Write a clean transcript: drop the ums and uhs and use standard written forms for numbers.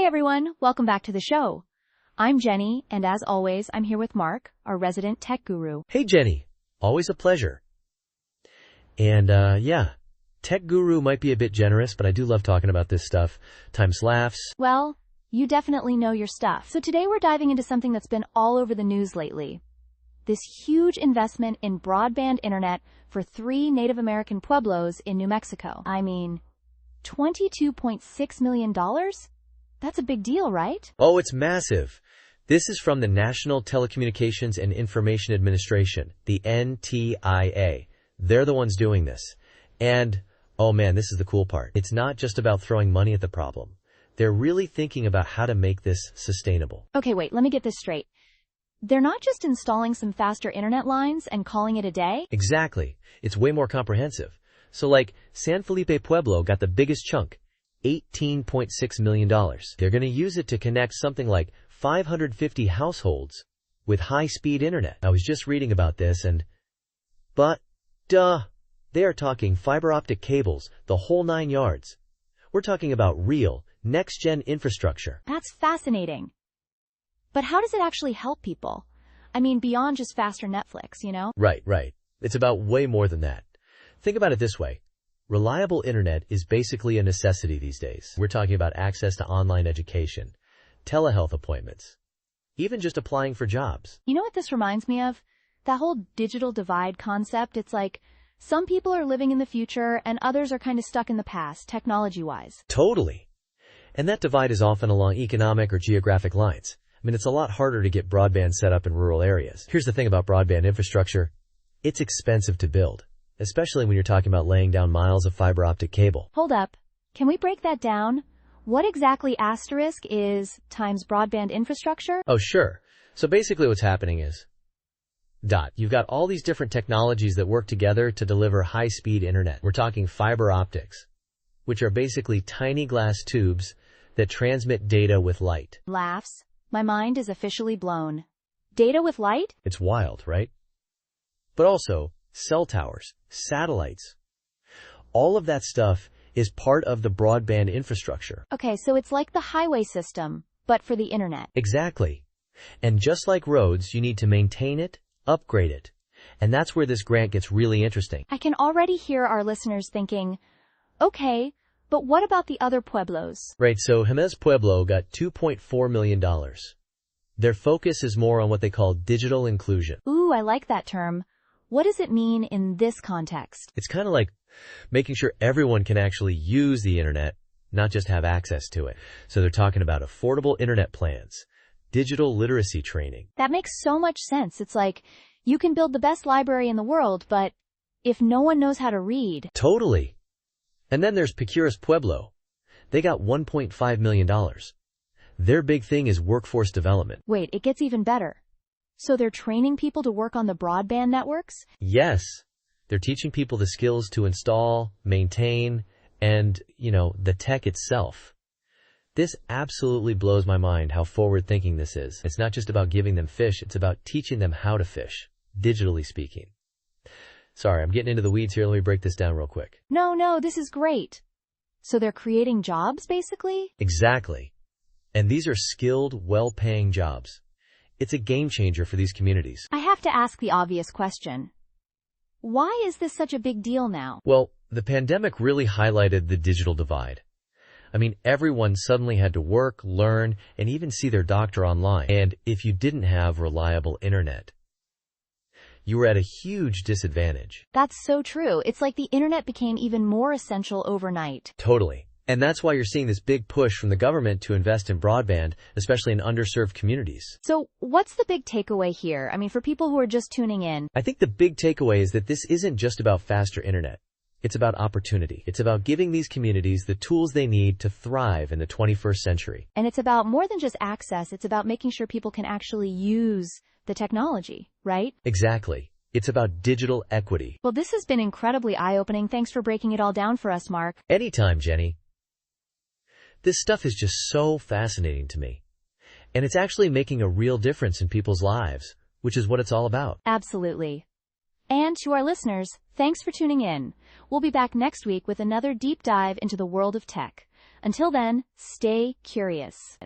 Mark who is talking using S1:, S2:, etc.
S1: Hey everyone, welcome back to the show. I'm Jenny, and as always, I'm here with Mark, our resident tech guru.
S2: Hey Jenny, always a pleasure. And tech guru might be a bit generous, but I do love talking about this stuff. Times laughs.
S1: Well, you definitely know your stuff. So today we're diving into something that's been all over the news lately. This huge investment in broadband internet for 3 Native American pueblos in New Mexico. I mean, $22.6 million? That's a big deal, right?
S2: Oh, it's massive. This is from the National Telecommunications and Information Administration, the NTIA. They're the ones doing this. And, oh man, this is the cool part. It's not just about throwing money at the problem. They're really thinking about how to make this sustainable.
S1: Okay, wait, let me get this straight. They're not just installing some faster internet lines and calling it a day?
S2: Exactly. It's way more comprehensive. So like, San Felipe Pueblo got the biggest chunk, $18.6 million. They're going to use it to connect something like 550 households with high-speed internet. I was just reading about this they are talking fiber optic cables, the whole 9 yards. We're talking about real, next-gen infrastructure.
S1: That's fascinating. But how does it actually help people? I mean, beyond just faster Netflix, you know?
S2: Right. It's about way more than that. Think about it this way. Reliable internet is basically a necessity these days. We're talking about access to online education, telehealth appointments, even just applying for jobs.
S1: You know what this reminds me of? That whole digital divide concept. It's like some people are living in the future and others are kind of stuck in the past, technology-wise.
S2: Totally. And that divide is often along economic or geographic lines. I mean, it's a lot harder to get broadband set up in rural areas. Here's the thing about broadband infrastructure. It's expensive to build, especially when you're talking about laying down miles of fiber optic cable.
S1: Hold up. Can we break that down? What exactly asterisk is times broadband infrastructure?
S2: Oh, sure. So basically what's happening is, you've got all these different technologies that work together to deliver high-speed internet. We're talking fiber optics, which are basically tiny glass tubes that transmit data with light.
S1: Laughs. My mind is officially blown. Data with light?
S2: It's wild, right? But also, cell towers, satellites. All of that stuff is part of the broadband infrastructure.
S1: Okay, so it's like the highway system, but for the internet.
S2: Exactly. And just like roads, you need to maintain it, upgrade it. And that's where this grant gets really interesting.
S1: I can already hear our listeners thinking, okay, but what about the other pueblos?
S2: Right, so Jemez Pueblo got $2.4 million. Their focus is more on what they call digital inclusion.
S1: Ooh, I like that term. What does it mean in this context?
S2: It's kind of like making sure everyone can actually use the internet, not just have access to it. So they're talking about affordable internet plans, digital literacy training.
S1: That makes so much sense. It's like, you can build the best library in the world, but if no one knows how to read...
S2: Totally. And then there's Piqueras Pueblo. They got $1.5 million. Their big thing is workforce development.
S1: Wait, it gets even better. So they're training people to work on the broadband networks?
S2: Yes. They're teaching people the skills to install, maintain, and, the tech itself. This absolutely blows my mind how forward-thinking this is. It's not just about giving them fish, it's about teaching them how to fish, digitally speaking. Sorry, I'm getting into the weeds here. Let me break this down real quick.
S1: No, this is great. So they're creating jobs, basically?
S2: Exactly. And these are skilled, well-paying jobs. It's a game changer for these communities.
S1: I have to ask the obvious question. Why is this such a big deal now?
S2: Well, the pandemic really highlighted the digital divide. I mean, everyone suddenly had to work, learn, and even see their doctor online. And if you didn't have reliable internet, you were at a huge disadvantage.
S1: That's so true. It's like the internet became even more essential overnight.
S2: Totally. And that's why you're seeing this big push from the government to invest in broadband, especially in underserved communities.
S1: So what's the big takeaway here? I mean, for people who are just tuning in.
S2: I think the big takeaway is that this isn't just about faster internet. It's about opportunity. It's about giving these communities the tools they need to thrive in the 21st century.
S1: And it's about more than just access. It's about making sure people can actually use the technology, right?
S2: Exactly. It's about digital equity.
S1: Well, this has been incredibly eye-opening. Thanks for breaking it all down for us, Mark.
S2: Anytime, Jenny. This stuff is just so fascinating to me. And it's actually making a real difference in people's lives, which is what it's all about.
S1: Absolutely. And to our listeners, thanks for tuning in. We'll be back next week with another deep dive into the world of tech. Until then, stay curious.